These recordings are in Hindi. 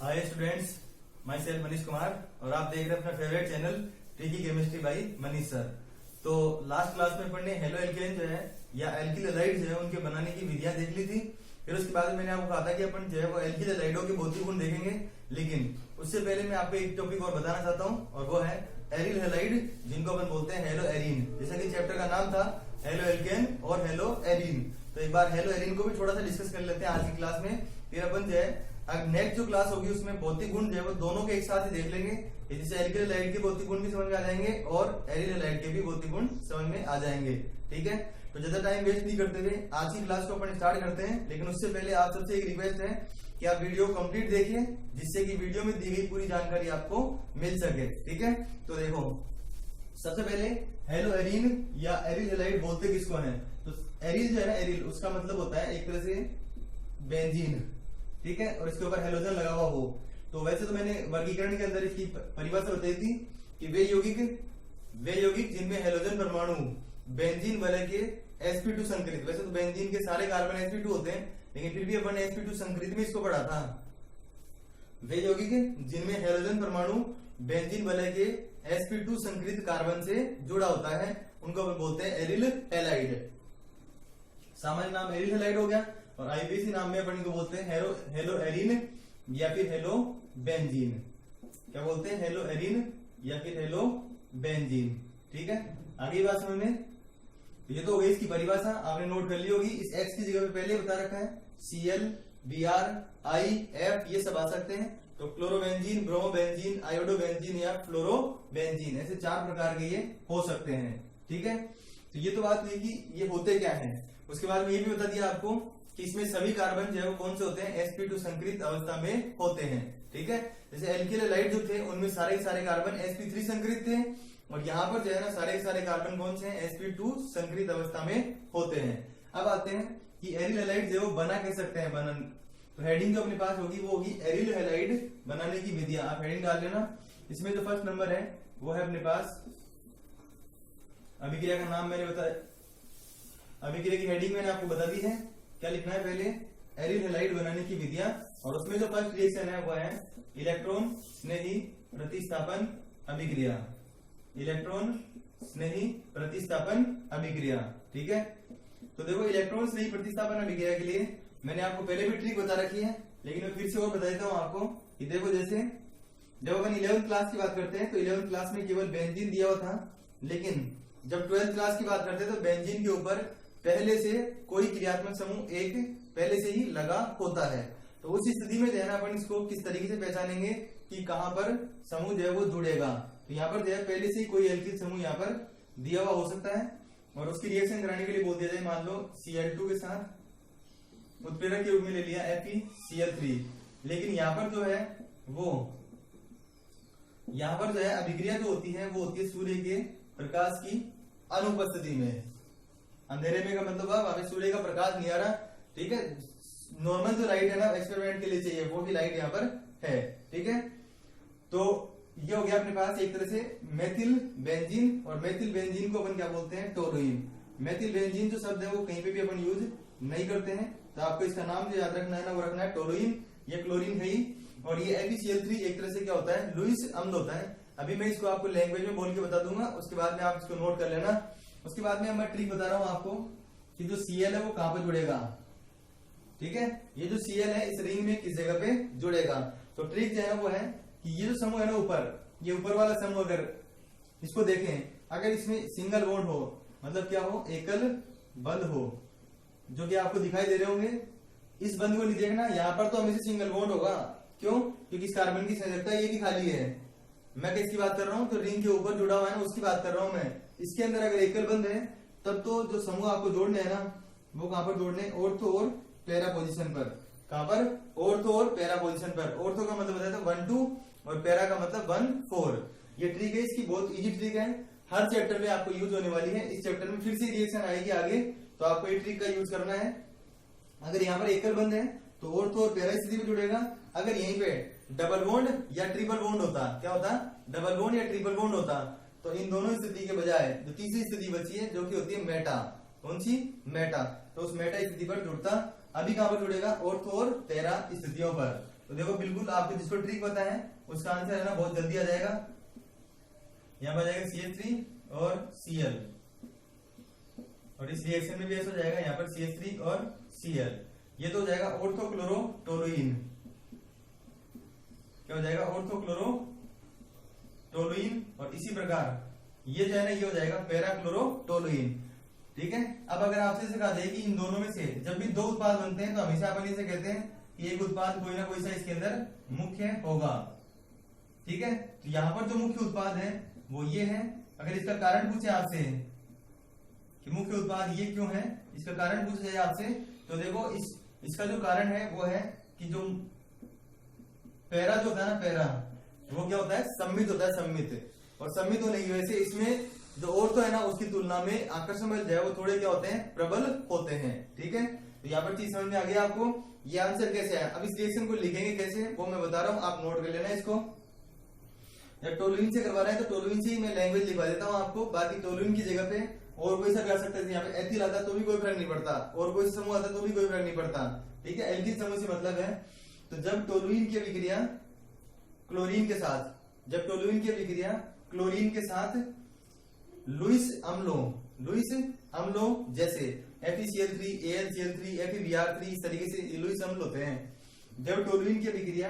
Hi students, my self Manish Kumar और आप देख रहे हैं अपना favourite channel tricky chemistry by Manish sir. तो लास्ट क्लास में पढ़ने हेलो एल्केन जो है या एल्किल हैलाइड जो है उनके बनाने की विधियां देख ली थी। फिर उसके बाद मैंने आपको कहा था कि अपन जो है वो एल्किल हैलाइडों के भौतिक गुण देखेंगे, लेकिन उससे पहले मैं आपको एक टॉपिक और बताना चाहता हूँ और वो है एरिल हैलाइड, जिनको अपन बोलते हैं हेलो एरीन। जैसा कि चैप्टर का नाम था हेलो एल्केन और हेलो एरीन, तो एक बार हेलो एरीन को भी थोड़ा सा डिस्कस कर लेते हैं आज की क्लास में। फिर अपन जो है नेक्स्ट जो क्लास होगी उसमें भौतिक गुण जो है वो दोनों के एक साथ ही देख लेंगे, जैसे एल्किल हैलाइड के भौतिक गुण भी समझ में आ जाएंगे और एरिल हैलाइड के भी भौतिक गुण समझ में आ जाएंगे। ठीक है, तो ज्यादा टाइम वेस्ट नहीं करते हुए आज की क्लास को अपन स्टार्ट करते हैं। लेकिन उससे पहले आप सबसे एक रिक्वेस्ट है कि आप वीडियो कंप्लीट देखिए, जिससे कि वीडियो में दी गई पूरी जानकारी आपको मिल सके। ठीक है, तो देखो सबसे पहले हेलो एरीन या एरिल हैलाइड बोलते किसको है, तो एरिल जो है ना, एरिल उसका मतलब होता है एक तरह से बेंजीन। ठीक है, और इसके ऊपर हेलोजन लगा हुआ हो। तो वैसे तो मैंने वर्गीकरण के अंदर इसकी परिभाषा बताई थी कि वे यौगिक जिनमें हेलोजन परमाणु बेंजीन वलय के sp2 संकरित। वैसे तो बेंजीन के सारे कार्बन sp2 होते हैं, लेकिन फिर भी अपन sp2 संकरित में इसको पढ़ा था। वे यौगिक जिनमें हेलोजन परमाणु बेंजीन वलय के sp2 संकरित कार्बन से जुड़ा होता है उनको अपन बोलते हैं एरिल हैलाइड। सामान्य नाम एरिल हैलाइड हो गया और आईपीसी नाम में अपन इनको बोलते हैं हेलो एरीन या फिर हेलो बेंजीन। क्या बोलते हैं, हेलो एरीन या फिर हेलो बेंजीन। ठीक है, आगे बात समझ में। तो ये तो हो गई इसकी परिभाषा, आपने नोट कर ली होगी। इस एक्स की जगह पे पहले बता रखा है Cl, Br, I, F ये सब आ सकते हैं। तो क्लोरोबेंजीन, ब्रोमोबेंजीन, आयोडोबेंजीन या फ्लोरोबेंजीन, ऐसे 4 प्रकार के ये हो सकते हैं। ठीक है, तो ये तो बात हुई कि ये होते क्या है। उसके बाद में ये भी बता दिया आपको कि इसमें सभी कार्बन जो है वो कौन से होते हैं, sp2 संकरित अवस्था में होते हैं। ठीक है, जैसे एल्किल हैलाइड जो थे उनमें सारे कार्बन sp3 संकरित थे और यहाँ पर जो है ना सारे कार्बन कौन से हैं, sp2 संकरित अवस्था में होते हैं। अब आते हैं कि एरिल हैलाइड जो बना कह सकते हैं बनन। तो हेडिंग जो अपने पास होगी वो होगी एरिल हैलाइड बनाने की विधियां। आप हेडिंग डाल लेना। इसमें जो फर्स्ट नंबर है वो है अपने पास अभिक्रिया का नाम मैंने बताया, अभिक्रिया की हेडिंग मैंने आपको बता दी है। क्या लिखना है पहले, एरिल हैलाइड बनाने की विधियां, और उसमें जो फर्स्ट रिएक्शन है वो है इलेक्ट्रॉन स्नेही प्रतिस्थापन अभिक्रिया। इलेक्ट्रॉन स्नेही प्रतिस्थापन अभिक्रिया। ठीक है, तो देखो इलेक्ट्रॉन स्नेही प्रतिस्थापन अभिक्रिया के लिए मैंने आपको पहले भी ट्रिक बता रखी है, लेकिन मैं फिर से और बता देता हूं आपको कि देखो जैसे जब अपन 11th क्लास की बात करते हैं तो 11th क्लास में केवल बेंजीन दिया हुआ था, लेकिन जब 12th क्लास की बात करते हैं तो बेंजीन के ऊपर पहले से कोई क्रियात्मक समूह एक पहले से ही लगा होता है। तो उस स्थिति में जो है ना अपन इसको किस तरीके से पहचानेंगे कि कहां पर समूह जो है वो जुड़ेगा। तो यहाँ पर जो है पहले से ही कोई एल्किल समूह यहाँ पर दिया हुआ हो सकता है और उसकी रिएक्शन कराने के लिए बोल दिया जाए, मान लो Cl2 के साथ उत्प्रेरक के रूप में ले लिया FeCl3। लेकिन यहाँ पर जो है वो यहाँ पर जो है अभिक्रिया जो होती है वो होती है सूर्य के प्रकाश की अनुपस्थिति में। अंधेरे में का मतलब वहां पे सूर्य का प्रकाश नहीं आ रहा। ठीक है, नॉर्मल जो लाइट है ना एक्सपेरिमेंट के लिए चाहिए वो भी लाइट यहाँ पर है। ठीक है, तो ये हो गया अपने पास एक तरह से मेथिल बेंजीन, और मेथिल बेंजीन को अपन क्या बोलते हैं, टोलुइन। मेथिल बेंजीन जो शब्द है वो कहीं पे भी अपन यूज नहीं करते हैं, तो आपको इसका नाम जो याद रखना है ना वो रखना है टोलुइन। ये क्लोरीन है ही, और ये FeCl3 एक तरह से क्या होता है, लुईस अम्ल होता है। अभी मैं इसको आपको लैंग्वेज में बोल के बता दूंगा, उसके बाद में आप इसको नोट कर लेना। उसके बाद में मैं ट्रिक बता रहा हूं आपको कि जो Cl है वो कहां पर जुड़ेगा। ठीक है, ये जो Cl है इस रिंग में किस जगह पे जुड़ेगा। तो ट्रिक जो है वो है कि ये जो समूह है ना ऊपर, ये ऊपर वाला समूह अगर इसको देखें, अगर इसमें सिंगल बॉन्ड हो मतलब क्या हो, एकल बंध हो, जो कि आपको दिखाई दे रहे होंगे। इस बंध को नहीं देखना, यहाँ पर तो हमेशा सिंगल बॉन्ड होगा। क्यों, क्योंकि इस कार्बन की संयोजकता ये भी खाली है। मैं किसकी बात कर रहा हूँ, तो रिंग के ऊपर जुड़ा हुआ है ना उसकी बात कर रहा हूं मैं। इसके अंदर अगर एकल बंध है तब तो जो समूह आपको जोड़ने है ना वो कहां पर जोड़ने, ऑर्थो और पैरा पोजीशन पर। कहां पर, ऑर्थो और पैरा पोजीशन पर। ऑर्थो का मतलब बताया था 1 2 और पैरा का मतलब 1 4। ये ट्रिक है, इसकी बहुत इजी ट्रिक है, हर चैप्टर में आपको यूज होने वाली है। इस चैप्टर में फिर से रिएक्शन आएगी आगे, तो आपको ये ट्रिक का यूज करना है। अगर यहाँ पर एकल बंध है तो ऑर्थो और पैरा स्थिति में जुड़ेगा। अगर यहीं पे डबल बॉन्ड या ट्रिपल बॉन्ड होता, क्या होता, डबल बॉन्ड या ट्रिपल बॉन्ड होता, तो इन दोनों स्थिति के बजाय जो तीसरी स्थिति बची है जो कि होती है मेटा, कौन सी, मेटा, तो उस मेटा स्थिति पर जुड़ता अभी कहां पर जुड़ेगा, ऑर्थो और पैरा स्थितियों पर। तो देखो बिल्कुल आपको जिसको ट्रिक पता है उसका आंसर है ना बहुत जल्दी आ जाएगा। यहां पर आ जाएगा CH3 और Cl, और इस रिएक्शन में भी ऐसा हो जाएगा, यहाँ पर CH3 और Cl। ये तो हो जाएगा ऑर्थोक्लोरोटोलुइन। क्या हो जाएगा, ऑर्थोक्लोरोटोलुइन। और इसी प्रकार ये जो है ना ये हो जाएगा पैराक्लोरोटोलुइन। ठीक है। अब अगर आपसे सिखा दे कि इन दोनों में से जब भी दो उत्पाद बनते हैं तो हमेशा अपन इसे कहते हैं कि एक उत्पाद कोई ना कोई सा इसके अंदर मुख्य होगा। ठीक है। तो यहाँ पर जो मुख्य उत्पाद है वो ये है। अगर इसका कारण पूछे आपसे कि मुख्य उत्पाद ये क्यों है, इसका कारण पूछा जाए आपसे, तो देखो इसका जो कारण है वो है कि जो पैरा जो होता है ना, पैरा वो क्या होता है, सम्मित होता है, सम्मित। और सम्मित होने की वजह से इसमें जो ऑर्थो है ना उसकी तुलना में आकर्षण बल जो है वो थोड़े क्या होते हैं, प्रबल होते हैं। ठीक है। तो यहाँ पर चीज समझ में आ गया आपको। ये आंसर कैसे है, अब इस रिएक्शन को लिखेंगे कैसे वो मैं बता रहा हूँ, आप नोट कर लेना इसको। जब टोलुइन से करवा रहे हैं तो टोलुइन से ही मैं लैंग्वेज लिखवा देता हूँ आपको। बाकी टोलुइन की जगह पे और कोई सा कर सकते हैं, यहाँ पे एथिल आता तो भी कोई फर्क नहीं पड़ता, और कोई समूह आता तो भी कोई फर्क नहीं पड़ता। ठीक है। एल्किल समूह से मतलब है, तो जब टोलुइन की अभिक्रिया क्लोरीन के साथ, जब टोलुइन की अभिक्रिया क्लोरीन के साथ लुईस अम्लों जैसे FeCl3, AlCl3, FeBr3 इस तरीके से लुईस अम्ल होते हैं। जब टोलुइन की अभिक्रिया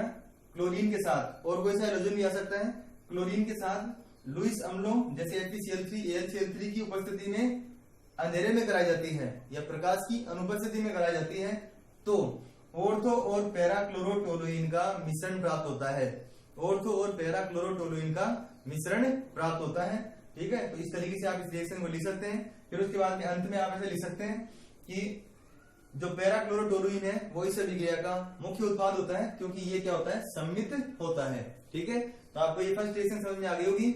क्लोरीन के साथ, और कोई सा हाइड्रोजन भी आ सकता है, क्लोरीन के साथ लुईस अम्लों जैसे FeCl3, AlCl3 की उपस्थिति में अंधेरे में कराई जाती है या प्रकाश की अनुपस्थिति में कराई जाती है, तो ऑर्थो और पैराक्लोरोटोलुइन का मिश्रण प्राप्त होता है। ऑर्थो और पैराक्लोरोटोलुइन का मिश्रण प्राप्त होता है। ठीक है। तो इस तरीके से आप इस रिएक्शन को लिख सकते हैं। फिर उसके बाद में अंत में आप ऐसे लिख सकते हैं कि जो पैराक्लोरोटोलुइन है वो इस अभिक्रिया का मुख्य उत्पाद होता है, क्योंकि ये क्या होता है, सम्मित होता है। ठीक है। तो आपको ये फर्स्ट रिएक्शन समझ में आ गई होगी।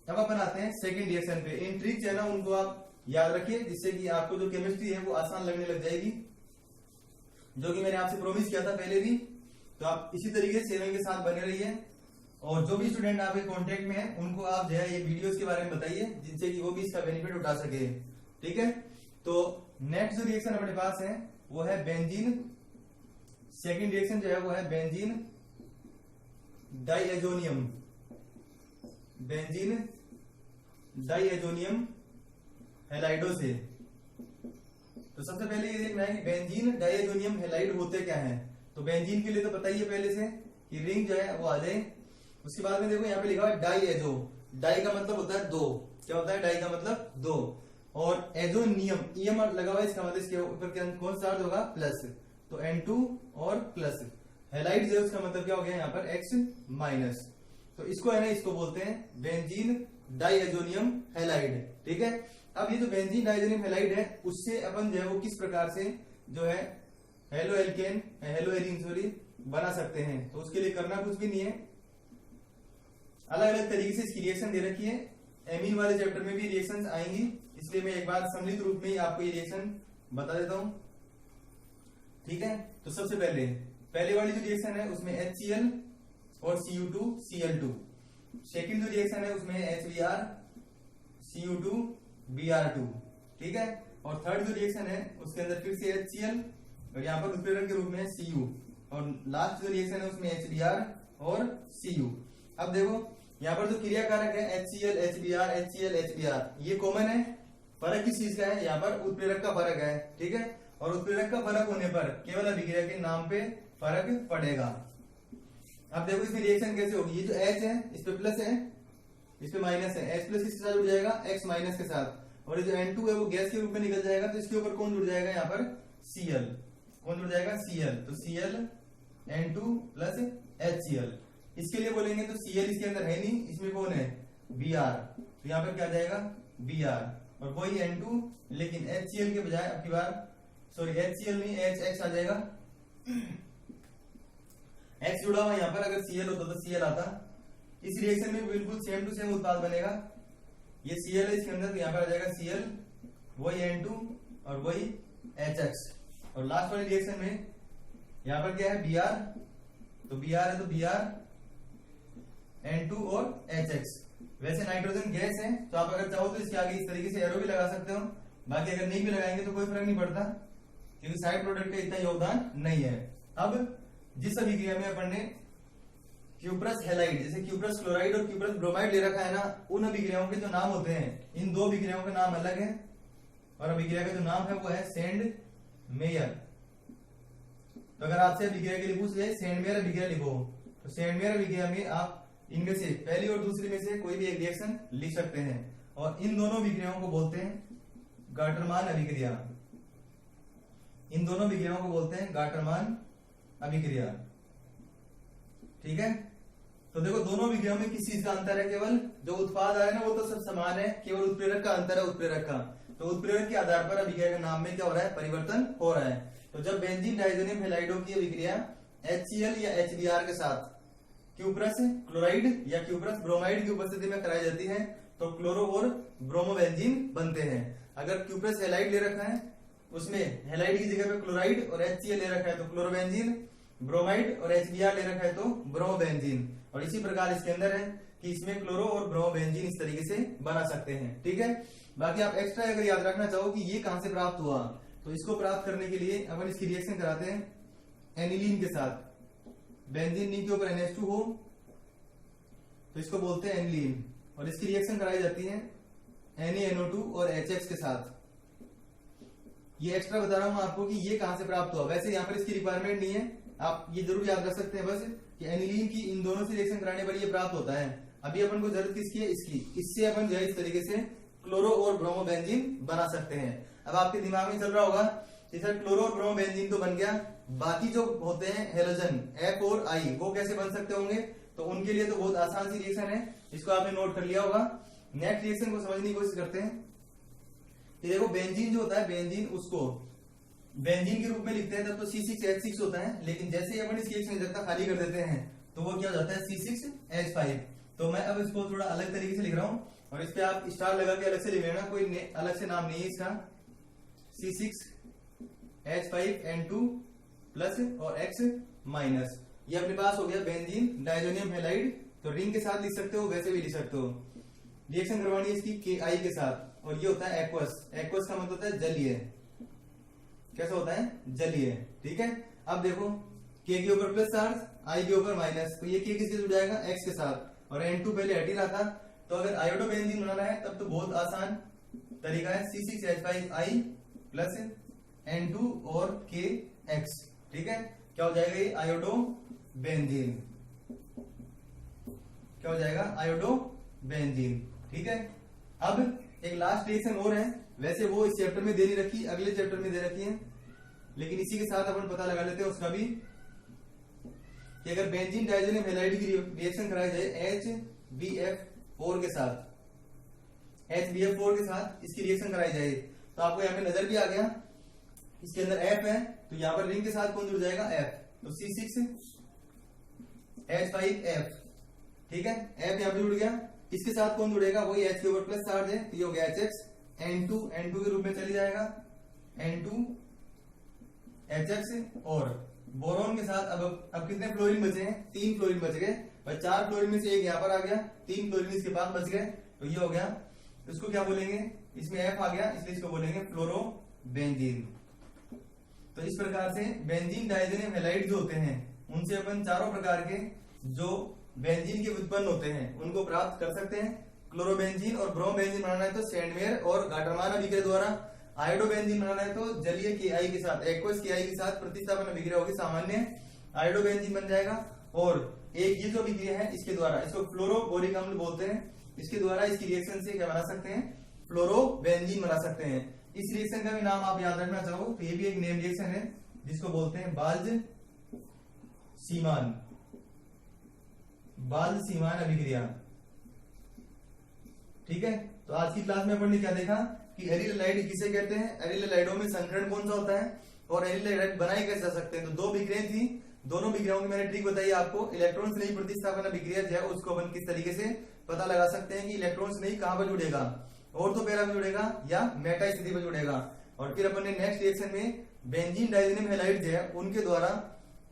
अब अपन आते हैं सेकंड रिएक्शन पे। इन ट्रिक्स है ना उनको आप याद रखिए, जिससे कि आपको जो केमिस्ट्री है वो आसान लगने लग जाएगी, जो कि मैंने आपसे प्रोमिस किया था पहले भी। तो आप इसी तरीके से चैनल के साथ बने रहिए, और जो भी स्टूडेंट आपके कांटेक्ट में है उनको आप जो है ये वीडियोस के बारे में बताइए, जिनसे कि वो भी इसका बेनिफिट उठा सके। ठीक है। तो नेक्स्ट जो रिएक्शन अपने पास है वो है बेंजीन। सेकंड रिएक्शन जो है वो है बेंजीन डाइएजोनियम, बेंजीन डाइएजोनियम हैलाइडो से। तो सबसे पहले ये देखना है कि बेंजीन डाइएजोनियम हैलाइड होते क्या हैं। तो बेंजीन के लिए तो पता ही है पहले से कि रिंग जो है वो आ जाए। उसके बाद में देखो यहाँ पे लिखा हुआ है डाइएजो। डाई का मतलब होता है दो। क्या होता है डाई का मतलब दो, और एजोनियम ईएम लगा हुआ है, इसका मतलब इसके ऊपर कौन सा होगा, प्लस। तो N2 और प्लस। हैलाइड जो उसका मतलब क्या हो गया यहाँ पर X माइनस। तो इसको है ना, इसको बोलते हैं बेंजीन डाइएजोनियम हैलाइड। ठीक है। अब ये जो बेंजीन डाइएजोनियम हैलाइड है उससे अपन जो है वो किस प्रकार से जो है हेलो एलिन बना सकते हैं। तो उसके लिए करना कुछ भी नहीं है, अलग अलग तरीके से इसकी रिएक्शन दे रखी है। एमीन वाले चैप्टर में भी रिएक्शंस आएंगी, इसलिए मैं एक बार सम्मिलित रूप में ही आपको ये रिएक्शन बता देता हूं। ठीक है। तो सबसे पहले वाली जो रिएक्शन है उसमें HCl और Cu2 Cl2। सेकंड जो रिएक्शन है उसमें HBr Cu2 Br2। ठीक है। और थर्ड जो रिएक्शन है उसके अंदर फिर से HCl और यहाँ पर उत्प्रेरक के रूप में Cu, और लास्ट जो रिएक्शन है उसमें HBr और Cu। अब देखो यहाँ पर जो क्रिया कारक है HCl HBr HCl HBr ये कॉमन है। फर्क किस चीज का है, यहाँ पर उत्प्रेरक का फर्क है। ठीक है। और उत्प्रेरक का फर्क होने पर केवल अभिक्रिया के नाम पे फर्क पड़ेगा। अब देखो इसमें रिएक्शन कैसे होगी। ये जो H है इस पे प्लस है, इस पे माइनस है। H प्लस इसके साथ जुड़ जाएगा X माइनस के साथ, और ये जो N2 है वो गैस के रूप में निकल जाएगा। तो इसके ऊपर कौन जुड़ जाएगा, यहाँ पर Cl। कौन जुड़ जाएगा, Cl। तो Cl N2 प्लस HCl। इसके लिए बोलेंगे तो Cl इसके अंदर है नहीं, इसमें कौन है, Br। तो यहाँ पर क्या जाएगा, Br, और वही N2, लेकिन HCl के बजाय अब की बार HCl नहीं HX आ जाएगा। X जुड़ा हुआ यहाँ पर, अगर Cl होता तो Cl आता। इस रिएक्शन में बिल्कुल सेम टू सेम उत्पाद बनेगा। ये Cl है इसके अंदर, तो यहाँ पर आ जाएगा Cl, वही N2 और वही HX। और लास्ट वाली रिएक्शन में यहाँ पर क्या है, Br। तो Br है तो Br N2 और HX। वैसे नाइट्रोजन गैस है, तो आप अगर चाहो तो इसके आगे इस तरीके से एरो भी लगा सकते हो। बाकी अगर नहीं भी लगाएंगे तो कोई फर्क नहीं पड़ता, क्योंकि साइड प्रोडक्ट का इतना योगदान नहीं है। अब जिस अभिक्रिया में अपन ने क्यूप्रस हैलाइड जैसे क्यूप्रस क्लोराइड और क्यूप्रस ब्रोमाइड ले रखा है ना, उन अभिक्रियाओं के जो नाम होते हैं, इन दो अभिक्रियाओं का नाम अलग है और अभिक्रिया का जो नाम है वो है सेंड मेयर। तो अगर आपसे अभिक्रिया के लिए पूछ ले सेंड मेयर अभिक्रिया लिखो, तो सेंड मेयर अभिक्रिया में आप इनमें से पहली और दूसरी में से कोई भी एक रिएक्शन लिख सकते हैं और इन दोनों अभिक्रियाओं को बोलते हैं गाटरमान अभिक्रिया। इन दोनों अभिक्रियाओं को बोलते हैं गाटरमान अभिक्रिया। ठीक है, तो देखो दोनों अभिक्रियाओं में किस चीज का अंतर है, केवल जो उत्पाद आ रहा है ना वो तो सब समान है, केवल उत्प्रेरक का अंतर है, उत्प्रेरक का। तो उत्प्रेरक के आधार पर अभिक्रिया के नाम में क्या हो रहा है, परिवर्तन हो रहा है। तो जब बेंजीन डाइजोनियम हैलाइडो की अभिक्रिया HCl या HBr के साथ क्यूप्रस क्लोराइड या क्यूप्रस ब्रोमाइड की उपस्थिति में कराई जाती है तो क्लोरो और ब्रोमोबेंजीन बनते हैं। अगर क्यूप्रस हैलाइड ले रखा है उसमें हैलाइड की जगह पे क्लोराइड और HCl ले रखा है तो क्लोरोबेंजीन, ब्रोमाइड और HBr ले रखा है तो ब्रोमोबेंजीन। और इसी प्रकार इसके अंदर है कि इसमें क्लोरो और ब्रोमोबेंजीन इस तरीके से बना सकते हैं। ठीक है, बाकी आप एक्स्ट्रा अगर याद रखना चाहो कि ये कहां से प्राप्त हुआ, तो इसको प्राप्त करने के लिए अपन इसकी रिएक्शन कराते हैं एनिलीन के साथ। बेंजीन नी के ऊपर NH2 हो तो इसको बोलते हैं एनिलीन, और इसकी रिएक्शन कराई जाती है NaNO2 और HX के साथ। ये एक्स्ट्रा बता रहा हूं आपको कि ये कहां से प्राप्त हुआ। वैसे यहाँ पर इसकी रिक्वायरमेंट नहीं है, आप ये जरूर याद रख सकते हैं बस कि एनिलीन की इन दोनों से रिएक्शन कराने पर ये प्राप्त होता है। अभी अपन को जरूरत किसकी है, इसकी। इससे अपन जो है इस तरीके से क्लोरो और ब्रोमोबेंजीन बना सकते हैं। अब आपके दिमाग में चल रहा होगा कि सर क्लोरो और ब्रोमोबेंजीन तो बन गया, बाकी जो होते हैं हेलोजन F और I वो कैसे बन सकते होंगे। तो उनके लिए तो बहुत आसान सी रिएक्शन है, इसको आपने नोट कर लिया होगा। नेक्स्ट रिएक्शन को समझने की कोशिश करते हैं। देखो बेंजीन जो होता है, बेंजीन उसको बेंजीन के रूप में लिखते हैं तब तो C6H6 होता है, लेकिन जैसे ही अपन इस रिएक्शन जगह खाली कर देते हैं तो वो क्या हो जाता है C6H5। तो मैं अब इसको थोड़ा अलग तरीके से लिख रहा हूं और इस पे आप स्टार लगा के अलग से लिख लेना, कोई अलग से नाम नहीं है इसका। C6H5N2 प्लस और X माइनस, ये अपने पास हो गया बेंजीन डाइजोनियम हैलाइड। तो रिंग के साथ लिख सकते हो, वैसे भी लिख सकते हो। रिएक्शन करवानी है इसकी KI के साथ और ये होता है एक्वस। एक्वस का मतलब होता है जलीय। कैसा होता है, जलीय। ठीक है, अब देखो K के ऊपर प्लस चार्ज, I के ऊपर माइनस, तो ये K किससे जुड़ जाएगा, X के साथ। और N2 पहले हट ही रहा था, तो अगर आयोडोबेंजीन बनाना है तब तो बहुत आसान तरीका है, C6H5I प्लस N2 और KX। ठीक है, क्या हो जाएगा ये आयोडोबेंजीन, क्या हो जाएगा आयोडोबेंजीन। ठीक है, अब एक लास्ट रिएक्शन और है, वैसे वो इस चैप्टर में दे नहीं रखी, अगले चैप्टर में दे रखी है, लेकिन इसी के साथ अपन पता लगा लेते हैं उसका भी कि अगर बेंजीन डाइजोनियम हैलाइड की रिएक्शन कराई जाए HBF4 के साथ, HBF4 के साथ इसकी रिएक्शन कराई जाए तो आपको यहाँ पे नजर भी आ गया, इसके अंदर F है तो यहाँ पर रिंग के साथ कौन जुड़ जाएगा, F। तो C6H5F। ठीक है, F यहाँ पे जुड़ गया, इसके साथ कौन जुड़ेगा, वही H के ऊपर प्लस चार्ज है तो ये हो गया HX। N2 के रूप में चली जाएगा, N2 HX। और बोरोन के साथ अब कितने फ्लोरीन बचे हैं, 3 फ्लोरीन बच गए, और 4 फ्लोरीन में से एक यहाँ पर आ गया, 3 फ्लोरीन इसके पास बच गए, तो ये हो गया। इसको क्या बोलेंगे, इसमें F आ गया इसलिए इसको बोलेंगे फ्लोरोबेंजीन। तो इस प्रकार से बेंजीन डाइजोनियम हैलाइड जो होते हैं उनसे अपन चारों प्रकार के जो बेंजीन के उत्पन्न होते हैं उनको प्राप्त कर सकते हैं। क्लोरोबेंजीन और ब्रोमोबेंजीन बनाना है तो सेंडमेयर और गाटरमान अभिक्रिया द्वारा, आयोडोबेंजीन बनाना है तो जलीय KI के साथ, एक्वस KI के साथ प्रतिस्थापन अभिक्रिया होगी, सामान्य आयोडोबेंजीन बन जाएगा। और एक ये जो अभिक्रिया है इसके द्वारा, इसको फ्लोरोबोरिक अम्ल बोलते हैं, इसके द्वारा इसकी रिएक्शन से क्या बना सकते हैं, फ्लोरोबेंजीन बना सकते हैं। इस रिएक्शन का भी नाम आप याद रखना चाहो तो ये भी एक नेम रिएक्शन है जिसको बोलते हैं बाल्ज-सीमान, बाल्ज-सीमान अभिक्रिया। ठीक है, तो आज की क्लास में अपन ने क्या देखा कि एरिल हैलाइड किसे कहते हैं, एरिल हैलाइडों में संकरण कौन सा होता है और एरिल हैलाइड बनाए कैसे जा सकते हैं। तो 2 अभिक्रियाएं थी, दोनों अभिक्रियाओं की मैंने ट्रिक बताई आपको। इलेक्ट्रॉन से नहीं प्रतिस्थापन अभिक्रिया जो है उसको अपन किस तरीके से पता लगा सकते हैं कि इलेक्ट्रॉन से नहीं कहां पर जुड़ेगा, ऑर्थो पैरा में जुड़ेगा या मेटा स्थिति पर जुड़ेगा। और फिर अपन ने नेक्स्ट रिएक्शन में बेंजीन डाइजोनियम हैलाइड जो है उनके द्वारा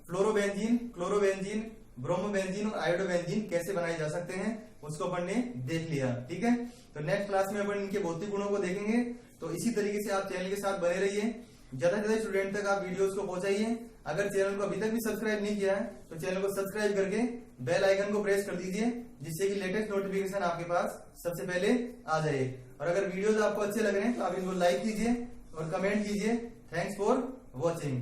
फ्लोरोबेंजीन, क्लोरोबेंजीन, ब्रोमोबेंजीन और आयोडोबेंजीन कैसे बनाए जा सकते हैं उसको अपन ने देख लिया। ठीक है, तो नेक्स्ट क्लास में अपन इनके भौतिक गुणों को देखेंगे। तो इसी तरीके से आप चैनल के साथ बने रहिए। ज्यादा से ज्यादा स्टूडेंट तक आप वीडियोस को पहुंचाइए। अगर चैनल को अभी तक भी सब्सक्राइब नहीं किया है तो चैनल को सब्सक्राइब करके बेल आइकन को प्रेस कर दीजिए, जिससे कि लेटेस्ट नोटिफिकेशन आपके पास सबसे पहले आ जाए। और अगर वीडियोस आपको अच्छे लग रहे हैं तो आप इनको लाइक कीजिए और कमेंट कीजिए। Thanks for watching.